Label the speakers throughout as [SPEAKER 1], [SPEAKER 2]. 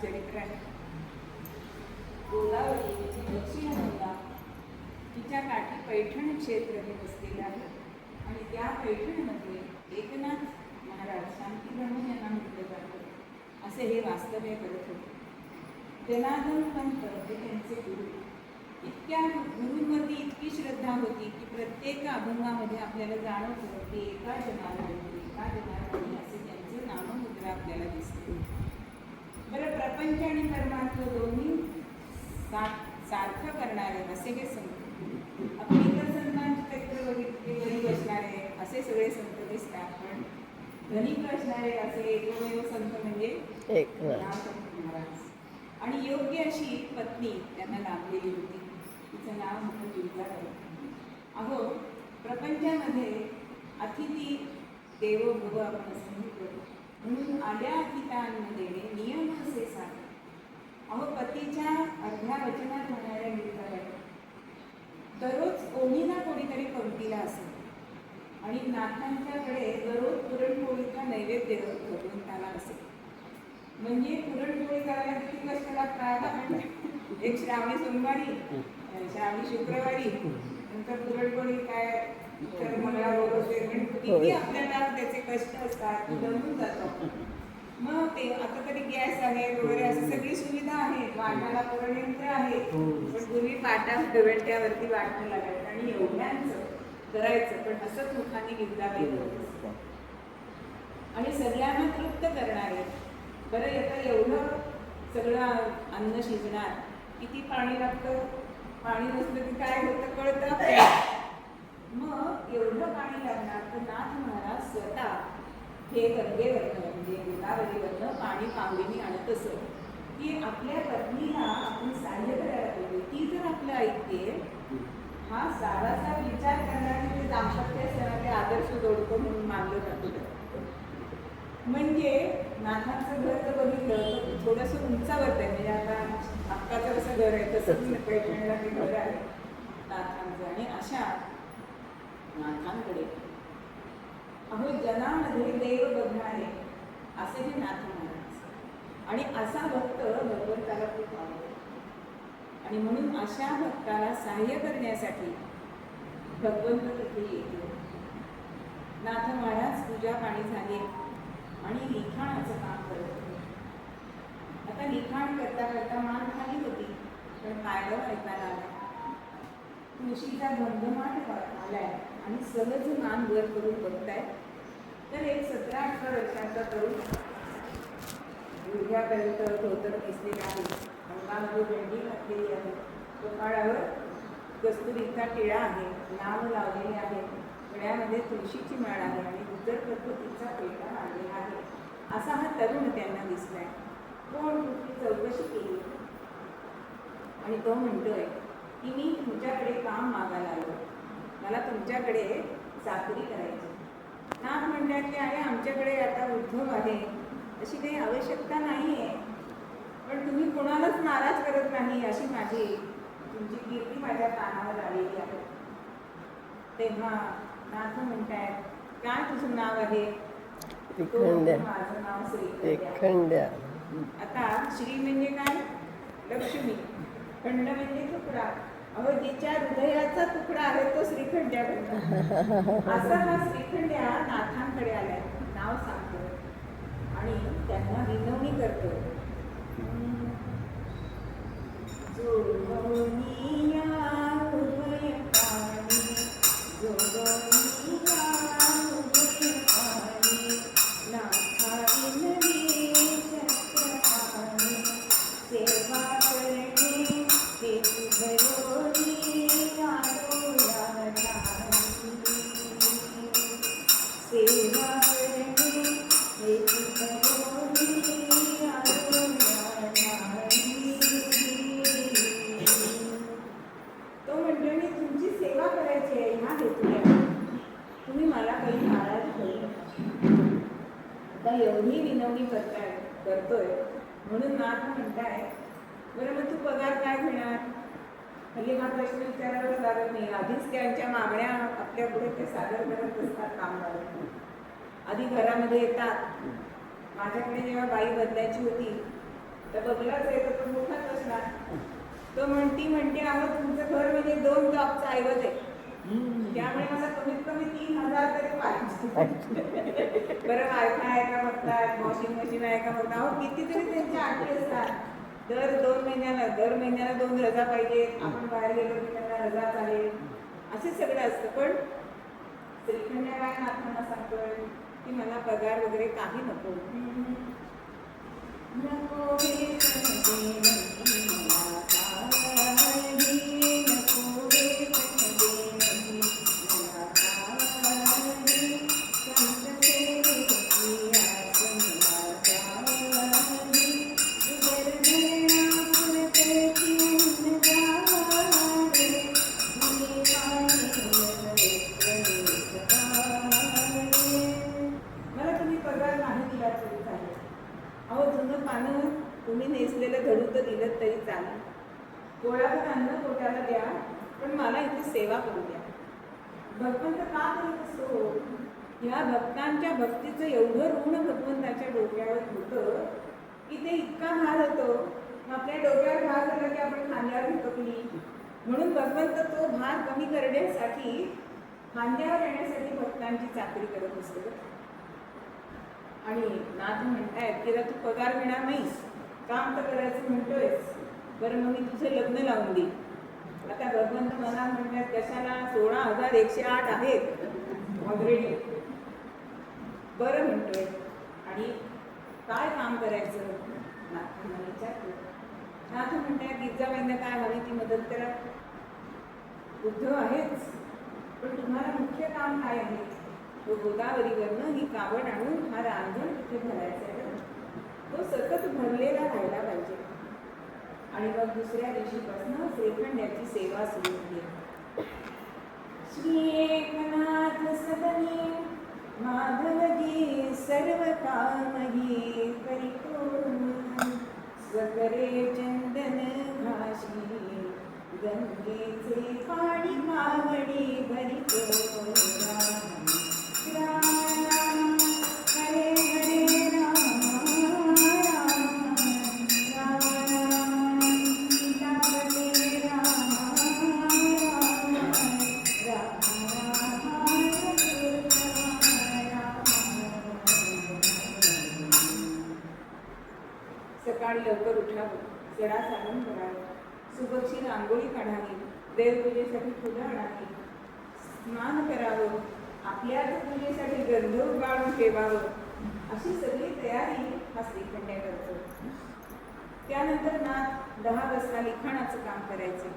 [SPEAKER 1] चरित्र आहे. गोदावरी दक्षिण गंगा तिच्या काठी पैठण क्षेत्र हे वसलेलं आहे आणि त्या पैठणमध्ये एकनाथ महाराज शांती ब्रह्म यांना म्हटलं जातं असे हे वास्तव्य करत होते. जनार्दन पंत हे त्यांचे गुरु. इतक्या गुरूंवरती इतकी श्रद्धा होती की प्रत्येक अभंगामध्ये आपल्याला जाणवतं की एका जनार्दनी असे त्यांचे नाममुद्रा आपल्याला दिसते. बरं, प्रपंच आणि परमार्थ दोन्ही सारखं करणारे असे हे संत. आपण इतर संतांचे चरित्र बघितले, गरीब असणारे असे सगळे संत दिसतात, पण धनिक असणारे असे एकमेव संत म्हणजे एकनाथ महाराज. आणि योग्य अशी पत्नी त्यांना लाभलेली होती. तिचं नाव होतं दुर्गाबाई. अहो, प्रपंचामध्ये अतिथी देवो भव आपण असं म्हणतो, म्हणून आल्या अतिथांना देणे नियम असे सांग. अहो, पतीच्या अर्ध्या वचनात होणाऱ्या दुर्गाबाई दररोज कोणी ना कोणीतरी पंक्तीला असेल आणि नाथांच्याकडे दररोज पुरणपोळीचा नैवेद्य भगवंताला असेल. म्हणजे पुरणपोळी करायला किती कष्ट लागतात. एक श्रावणी सोमवारी, श्रावणी शुक्रवारी, नंतर पुरणपोळी काय तर मंगळागौर किती आपल्याला त्याचे कष्ट असतात, दमून जातो. मग ते आता तरी गॅस आहे वगैरे अशी सगळी सुविधा आहे, वाटायला पुरणयंत्र आहे, पण पूर्वी पाटा गवंट्यावरती वाटणं लागायचं आणि एवढ्यांचं करायचं. पण असंच मुखाने गिरजाबाई करत आणि सगळ्यांना तृप्त करणारे. बरं, आता एवढं सगळं अन्न शिजणार, किती पाणी लागतं, पाणी नसलं की काय होतं कळतं. मग एवढं पाणी लागणार तर नाथ महाराज स्वतः हे गंगेवरनं म्हणजे गोदावरीवरनं पाणी पावडीने आणत असं की आपल्या पत्नीला आपण सहाय्य करायला पाहिजे. ती जर आपलं ऐकते, हा सारासा विचार करणारे ते दाम्पत्य असणारे आदर्श जोडतो म्हणून मानलं जातं. म्हणजे नाथांचं घर जर बघितलं तर थोडंसं उंचावरत आहे. म्हणजे आता अक्काचं कसं घर आहे तसंच पैठणला ते घर आहे नाथांचं. आणि अशा नाथांकडे अहो जनामध्ये देव बघणारे असे हे नाथ महाराज. आणि असा भक्त भगवंताला खूप आवडतो आणि म्हणून अशा भक्ताला सहाय्य करण्यासाठी भगवंत तिथे येतो. नाथ महाराज पूजा पाणी झाले आणि लिखाणाचं काम करत होते. आता लिखाण करता करता मान खाली होती, पण कायदा ऐकायला आला. तुळशीचा धमधमाट आलाय आणि सहज मान वर करून बघताय तर एक 17-18 वर्षाचा तरुण गुडघ्यापर्यंत धोतर दिसलेला आहे, अंगामध्ये भेंडी घातलेली आहे, कपाळावर कस्तुरीचा टिळा आहे, नाव लावलेले आहे, गळ्यामध्ये तुळशीची माळ आहे आणि उज्जड पद्धतीचा पेटा आलेला आहे. असा हा तरुण त्यांना दिसलाय. कोण कुठली चौकशी केली आणि तो म्हणतोय की मी तुमच्याकडे काम मागायला आलो, मला तुमच्याकडे चाकरी करायची. नाथ म्हणतात की अरे आमच्याकडे आता उद्धव आहे, अशी काही आवश्यकता नाही आहे, पण तुम्ही कोणालाच नाराज करत नाही अशी माझी तुमची कीर्ती माझ्या कानावर आलेली आहे. तेव्हा नाथ म्हणतात काय तुझं नाव आहे? माझं नाव श्रीखंड्या. आता श्री म्हणजे काय? लक्ष्मी. खंड म्हणजे तुकडा. अहो जिच्या हृदयाचा तुकडा आहे तो श्रीखंड्या म्हणतात. असा हा श्रीखंड्या नाथांकडे आलाय, नाव सांगतो आणि त्यांना विनवणी करतो. एवढी विनवणी करतोय म्हणून नाथ म्हणताय बरं मग तू पगार काय घेणार? हल्ली हा प्रश्न विचारायला लागत नाही. आधीच त्यांच्या मागण्या आपल्या पुढे ते सादर करत असतात कामगार. आधी घरामध्ये येतात. माझ्याकडे जेव्हा बाई बदलायची होती तर बबलाच आहे तर तो मोठाच असणार. तो म्हणते अहो तुमचं घर म्हणजे 2 जॉबचा ऐवज आहे, त्यामुळे मला कमीत कमी 3,000 तरी पाहिजे. बरं वायफाय आहे का बघतात, वॉशिंग मशीन आहे का बघता. अहो कितीतरी त्यांच्या अटी असतात. दर 2 महिन्याला 2 रजा पाहिजे, आपण बाहेर गेलो की त्यांना रजा चालेल, असे सगळं असतं. पण श्रीखंड्या काय नाथांना सांगतोय की मला पगार वगैरे काही नको. नको तुम्ही नेसलेलं धडू तर दिलं तरी चालेल, गोळाभर अन्न पोटाला द्या, पण मला इथे सेवा करू द्या. भगवंत का करत असतो? ह्या भक्तांच्या भक्तीचं एवढं ऋण भगवंताच्या डोक्यावर होतं की ते इतका भार होतो. आपल्या डोक्यावर भार झाला की आपण खांद्यावर घेतो की नाही, म्हणून भगवंत तो भार कमी करण्यासाठी खांद्यावर येण्यासाठी भक्तांची चाकरी करत असतो. आणि नाथ म्हणतायत की तू पगार मिळणार नाहीस, काम तर करायचं म्हणतोयस, बरं मग मी तुझं लग्न लावून देईन. आता भगवंत मला म्हणतात कशाला, 16,108 आहेत ऑलरेडी. बरं म्हणतोय. आणि काय काम करायचं नाथ मला विचारतो. नाथ म्हणतात गिरजाबाईंना काय हवी ती मदत करा. उद्धव आहेच, पण तुम्हाला मुख्य काम काय आहे? तो गोदावरीवरनं ही कावड आणून हा रांजण तिथे भरायचा आहे, तो सतत भरलेला राहायला पाहिजे. आणि मग दुसऱ्या दिवशीपासून श्रीखंड्याची सेवा सुरू केली. श्री एकनाथ सदनी माधवजी सर्व कामही परिपूर्ण, स्वकरे चंदन घाशी गंगेचे पाणी कावडी भरितो. सकाळी लवकर उठावं, जरा सारण करावं, सुबक्षी रांगोळी काढावी, देवपूजेसाठी फुलं आणावी, स्नान करावं, आपल्याच पूजेसाठी गंध उगाळून ठेवावं, अशी सगळी तयारी हा श्रीखंड्या करतो. त्यानंतर नाथ 10 वाजता लिखाणाचं काम करायचं.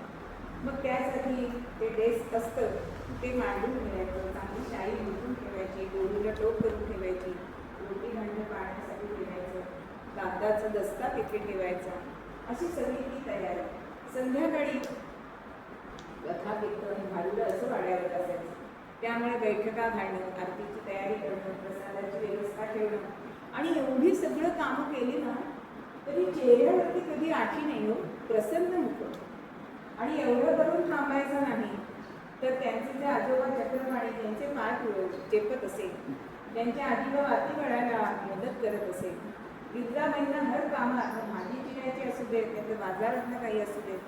[SPEAKER 1] मग त्यासाठी ते डेस्क असतं ते मांडून ठेवायचं, चांगली शाई लुटून ठेवायची, डोळीला टोप करून ठेवायची, रोटी भांडं पाण्यासाठी ठेवायचं, कागदाचा दस्ता तिथे ठेवायचा, अशी सगळी ती तयारी. संध्याकाळी कथा कीर्तन भारूड असं वाड्यावर असायचं. त्यामुळे बैठका घालणं, आरतीची तयारी करणं, प्रसादाची व्यवस्था ठेवणं आणि एवढी सगळं कामं केली ना तरी चेहऱ्यावरती कधी आठी नाही हो, प्रसन्न होतं. आणि एवढं करून थांबायचं नाही तर त्यांचे जे आजोबा चक्रपाणी त्यांचे पाय चेपत असेल, त्यांच्या आजीबा वाती वळायला मदत करत असेल, गिरजाबाईंना हर कामात भाजी चिरायची असू देत, त्यांचं बाजारातलं काही असू देत,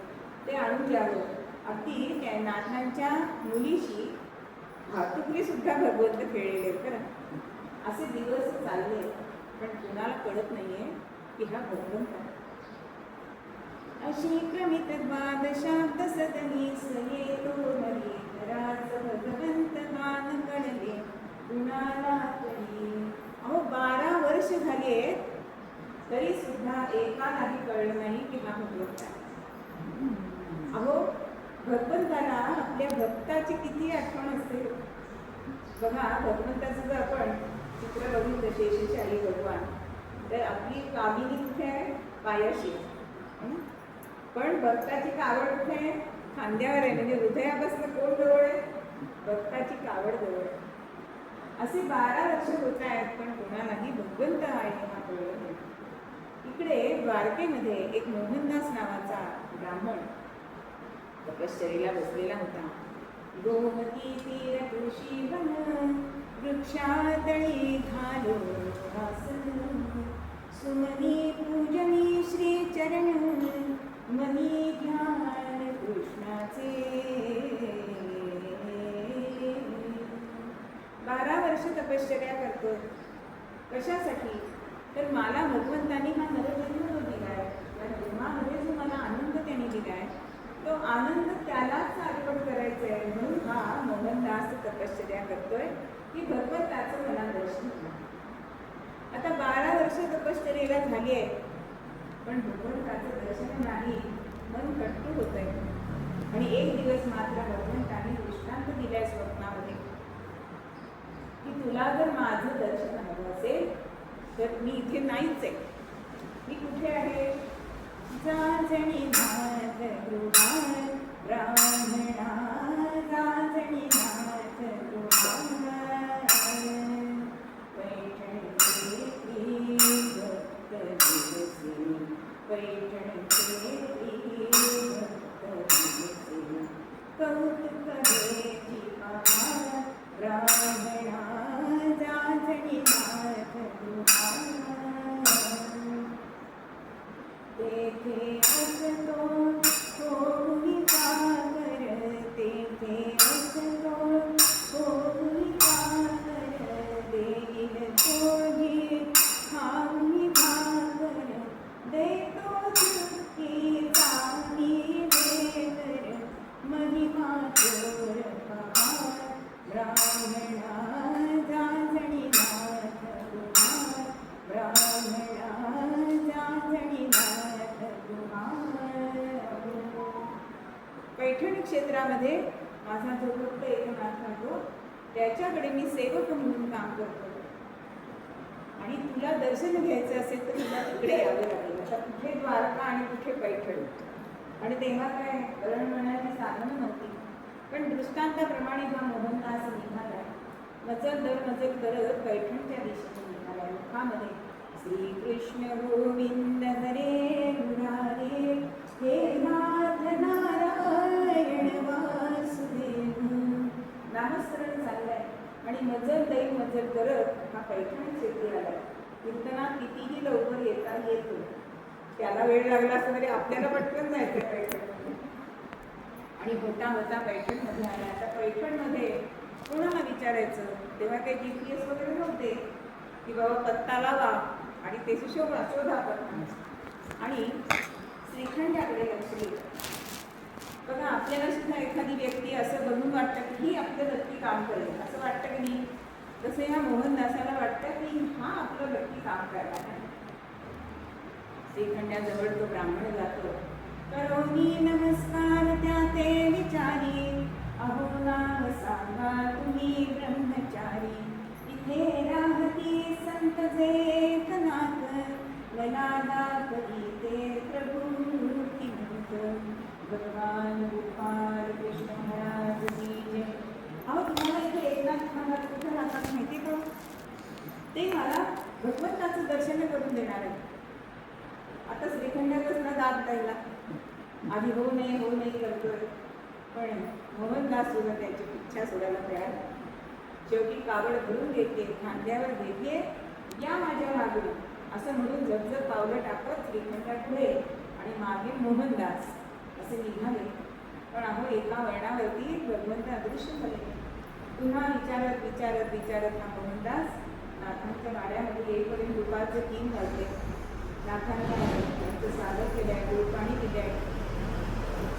[SPEAKER 1] ते आणून द्यावं. अगदी त्या नाथांच्या मुलीशी भातुकली सुद्धा भगवंत खेळलेले खरं. असे दिवस चालले, पण कुणाला कळत नाहीये की हा भगवंत आहे. अशी क्रमित द्वादशाब्द सदनी सये तो हरी, राज भगवंत मान कळले कुणाला तरी. अहो 12 वर्ष झाले तरी सुद्धा एकालाही कळलं नाही की हा भगवंत आहे. अहो भगवंताला आपल्या भक्ताची किती आठवण असते बघा. भगवंताचं जर आपण चित्र बघितलं शेषशाही भगवान, तर आपली कामिनी कुठे आहे? पायाशी. पण भक्ताची कावड कुठे आहे? खांद्यावर आहे. म्हणजे हृदयापासून कोण जवळ आहे? भक्ताची कावड जवळ आहे. असे 12 वर्ष होत आहेत, पण कोणालाही भगवंत आहे हा कळलं नाही. इकडे द्वारकेमध्ये एक मोहनदास नावाचा ब्राह्मण तपश्चर्येला बसलेला होता. गोमती तीर तुळशी वन, वृक्षातळी घालो आसन, सुमनी पूजनी श्री चरण मनी ध्यान कृष्णाचे. 12 वर्ष तपश्चर्या करतो. कशासाठी? तर मला भगवंतांनी हा नरजन्म जो दिलाय, त्या जन्मामध्ये जो मला आनंद त्यांनी दिलाय, तो आनंद त्यालाच अर्पण करायचा आहे. म्हणून हा मोहनदास तपश्चर्या करतोय की भगवंताचं मला दर्शन घ्या. आता 12 वर्ष तपश्चर्येला झाली आहे, पण भगवंताचं दर्शन नाही. मन कट्टू होत आहे. आणि एक दिवस मात्र भगवंतांनी दृष्टांत दिलाय स्वप्नामध्ये की तुला जर माझं दर्शन हवं असेल तर मी इथे नाहीच आहे. मी कुठे आहे? जाजणी नाथ गृहाण ब्राह्मणा, जाजणी नाथ गृहाण पैठणचे भक्त दिवसे, पैठणचे भक्त दिवसे कौतुक हेची पहा ब्राह्मणा, जाजणी नाथ गृहाण तेथे असतो कोणी पाकर, तेथे असतो कोणी पाकर, देईल कोणी खाऊनी भाकर, देतो चुकी चांगली देकर, महिमा चोर पहा ब्राह्मणा, जाजणी नाथ गृहाण ब्राह्मणा, जाजणी नाथ गृहाण. पैठण क्षेत्रामध्ये माझा जो भक्त एकनाथ राहतो, त्याच्याकडे मी सेवक म्हणून काम करतो. आणि तुला दर्शन घ्यायचं असेल तर तुला तिकडे यावं लागेल. आता कुठे द्वारका आणि कुठे पैठण. आणि तेव्हा काय दळणवळणाची साधनं नव्हती, पण दृष्टांताप्रमाणे हा मोहनदास निघाला. मजल दर मजल करत पैठणच्या दिशेने निघाला. मुखामध्ये श्रीकृष्ण गोविंद हरे मुरारे, हे नाथ नारायण वासुदेव नामस्मरण चाललंय. आणि मजल दैव मजल करत हा पैठण क्षेत्री आला. कीर्तनात कितीही लवकर येता येतो. त्याला वेळ लागला असं तरी आपल्याला पटकन जायचं पैठणमध्ये. आणि होता होता पैठणमध्ये आला. आता पैठणमध्ये कोणाला विचारायचं? तेव्हा काही GPS वगैरे नव्हते की बाबा पत्ता लावा आणि ते शोधा पत्ता. आणि श्रीखंडाकडे लक्ष गेलं. बघा, आपल्याला सुद्धा एखादी व्यक्ती असं बघून वाटतं की ही आपलं नक्की काम करेल, असं वाटतं की नाही? तसे ह्या मोहनदासाला वाटतं की हा आपलं नक्की काम करणार आहे. श्रीखंडाजवळ तो ब्राह्मण जातो. करोनी नमस्कार त्या ते विचारी, अहो नाम सांगा तुम्ही ब्रह्मचारी. इथे राहती संत जे एकनाथ, मला दाखवी ते प्रभू मूर्तिमंत. भगवान गोपाल कृष्ण महाराज की जय. अहो तुम्हाला इथे एकनाथ महाराज कुठे राहतात माहिती का? ते मला भगवंताचं दर्शन करून देणार आहे. आता श्रीखंडापासून दाब द्यायला आधी होऊ नये करतोय, पण मोहनदास सुद्धा त्याची इच्छा सोडायला तयार. शेवटी कावड भरून घेते, खांद्यावर घेते, या माझ्या मागे असं म्हणून झपझप पावलं टाकत श्रीखंडापुढे आणि मागे मोहनदास असे निघाले. पण अहो एका वळणावरती भगवंत अदृश्य झाले. पुन्हा विचारत हा मोहनदास नाथांच्या वाड्यामध्ये येईपर्यंत दुपारचे 3 वाजले. नाथांना त्यांचं स्वागत केलं आहे, गोडपाणी दिलं आहे,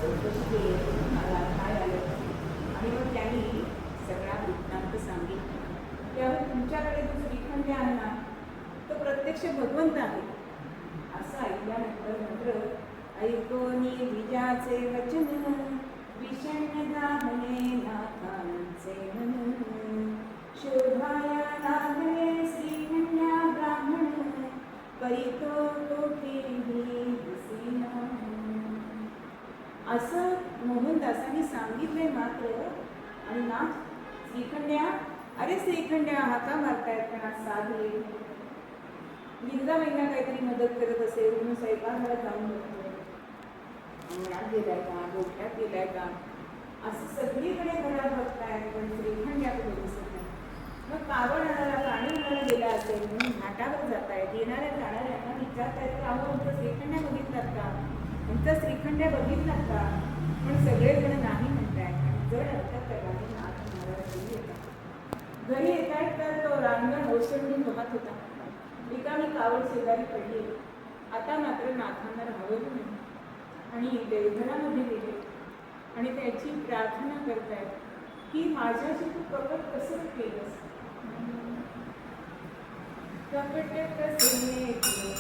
[SPEAKER 1] चौकशी केली, मला काय आलं. आणि मग त्यांनी सगळा वृत्तांत सांगितला. त्यावर तुमच्याकडे जो श्रीखंड आहे ना, तो प्रत्यक्ष भगवंत आहे असं ऐकल्यानंतर मात्र ऐकोनी द्विजाचे वचन, विषण्ण दाहने नाथांचे मन. शोभाया लागले श्रीखंड्या ब्राह्मण, परितो कोठेही दिसेना. असं मोहनदासांनी सांगितले मात्र. आणि नाथ श्रीखंड्या, अरे श्रीखंड्या हाका मारतायत त्यांना साधू येईल. गिरजा महिना काहीतरी मदत करत असेल म्हणून स्वयंपाकघरात जाऊन बघतोय. अंगणात गेलाय का, गोठ्यात गेलाय का, असं सगळीकडे घरात बघतायत, पण श्रीखंड्याकडे दिसत नाही. मग कावड आणायला पाणी आणायला गेला असेल म्हणून घाटावर जातायत. येणाऱ्या जाणाऱ्यांना विचारतायत की अहो आमचं श्रीखंड्या बघितलात का, आमचा श्रीखंड्या बघितलात का. पण सगळेजण नाही म्हणतायत. आणि जर अंतःकरणाने नाथ महाराज घरी येतात. घरी येतायत तर तो रांगण ओसंडून वाहत होता. रिकामी कावड शेजारी पडली. आता मात्र नाथांना राहावं नाही आणि देवघरामध्ये गेले आणि त्याची प्रार्थना करतायत की माझ्याशी तू कपट कसं केलंस. कपट कसे केले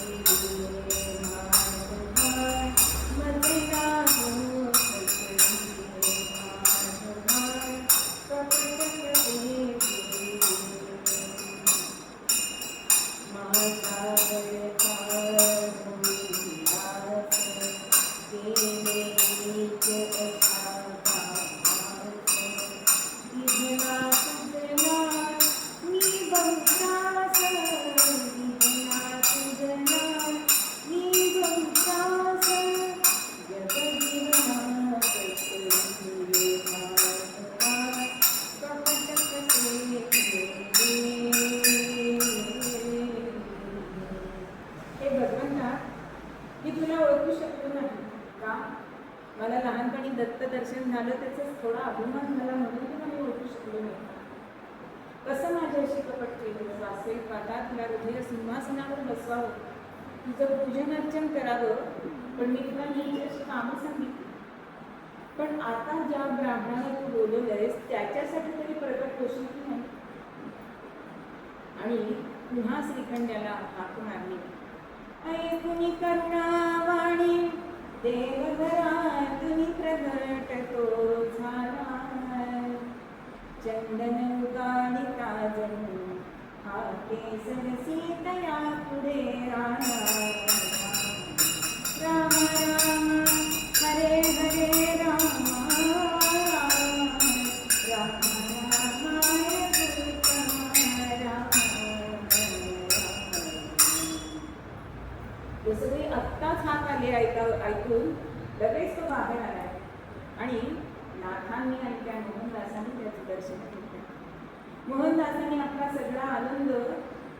[SPEAKER 1] मध्ये राहून कपट कसे माझा मला लहानपणी दत्त दर्शन झालं, त्याचा थोडा अभिमान झाला म्हणून तुला मी ओळखू शकलो नाही. कसं माझ्याशी कपट केलं असेल पाहता तुला हृदय सिंहासनावर बसवावं, तुझं पूजन अर्चन करावं, पण मी तुला नीट अशी कामं सांगितली. पण आता ज्या ब्राह्मणाला तू बोलवलंयस त्याच्यासाठी तरी प्रकट होशील की नाही. आणि पुन्हा श्रीखंड्याला हाक मारली. ऐकुनी करुणावाणी देवघरातून प्रगट तो झाला. चंदन उगाळी ताजून हा केसर सीतया पुढे रामा. राम राम हरे हरे राम राम रामाय सगळी आत्ताच हाक आली ऐकून लगेच तो बाहेर आलाय. आणि नाथांनी आणि त्या मोहनदासांनी त्याचं दर्शन घेतलं. मोहनदासांनी आपला सगळा आनंद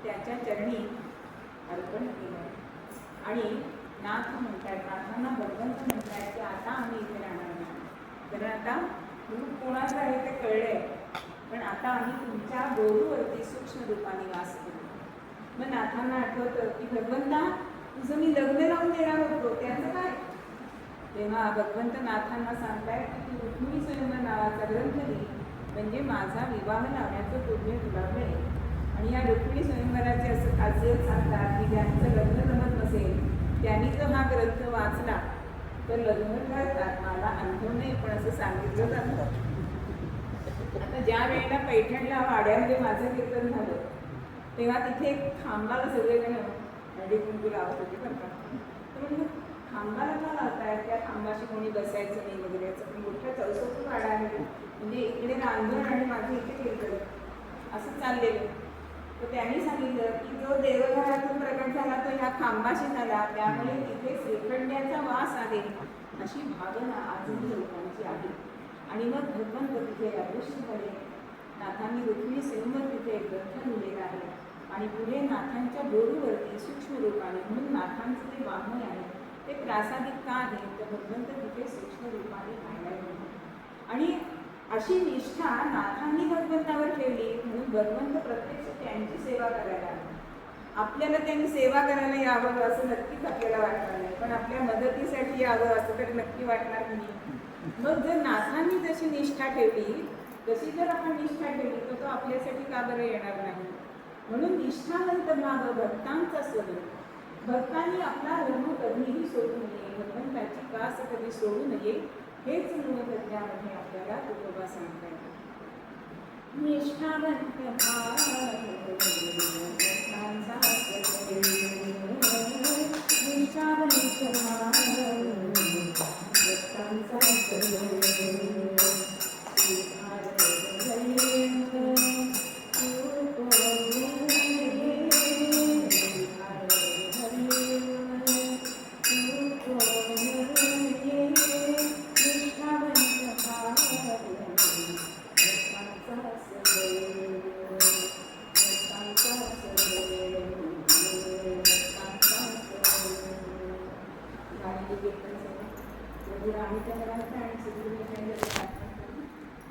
[SPEAKER 1] त्याच्या चरणी अर्पण केला. आणि नाथ म्हणतात, नाथांना भगवंत म्हणतात की आता आम्ही इथे राहणार नाही, कारण आता रूप कोणाचं आहे ते कळलंय, पण आता आम्ही तुमच्या बोरूवरती सूक्ष्म रूपाने वास करू. मग नाथांना आठवतं की भगवंता तुझं मी लग्न लावून देणार होतो, त्याचं काय. तेव्हा भगवंत नाथांना सांगतायत की तू रुक्मिणी स्वयंवर नावाचा ग्रंथ लिही, म्हणजे माझा विवाह लावण्याचं पुण्य तुला मिळेल. आणि या रुक्मिणी स्वयंवराचे असं खासियत सांगतात की ज्यांचं लग्न जमत नसेल त्यांनी जर हा ग्रंथ वाचला तर लग्न करतात. मला अनुभव नाही, पण असं सांगितलं जातं. आता ज्या वेळेला पैठणला वाड्यामध्ये माझं कीर्तन झालं तेव्हा तिथे खांबाला सगळेजण हळदी कुंकू लावत होते बरं का. तर म्हणजे खांबाला का लावतायत, त्या खांबाशी कोणी बसायचं नाही वगैरे, याचं मोठा चौसष्ट वाडा आहे, म्हणजे इकडे रांजण आणि माझं इथे कीर्तन असं चाललेलं. तर त्यांनी सांगितलं की जो देवघरातून प्रकट झाला तो ह्या खांबाशी झाला, त्यामुळे तिथे श्रीखंड्याचा वास आहे अशी भावना आजही लोकांची आहे. आणि मग भगवंत तिथे अदृश्य झाले. नाथांनी रुक्मिणी स्वयंवर तिथे एक ग्रंथ लिहिलेला आहे आणि पुढे नाथांच्या बोरूवरती सूक्ष्म रूपाने, म्हणून नाथांचं जे वाङ्मय आहे ते प्रासादिक का आहे, तर भगवंत तिथे सूक्ष्म रूपाने पाहायला गेले. आणि अशी निष्ठा नाथांनी भगवंतावर ठेवली म्हणून भगवंत प्रत्यक्ष त्यांची सेवा करायला आले. आपल्याला त्यांनी सेवा करायला यावं असं नक्कीच आपल्याला वाटणार नाही, पण आपल्या मदतीसाठी यावं असं तरी नक्की वाटणार नाही. मग जर नाथांनी जशी निष्ठा ठेवली तशी जर आपण निष्ठा ठेवली तर तो आपल्यासाठी का बरं येणार नाही. म्हणून निष्ठावंत भाव भक्तांचा स्वरूप. भक्तांनी आपला धर्म कधीही सोडू नये, भगवंताची कास कधी सोडू नये, हेच मूलतत्वामध्ये आपल्याला तुकोबा सांगतात. निष्ठावंत भाव कीर्तन सगळं. तर आम्ही त्या घरात आणि सगळं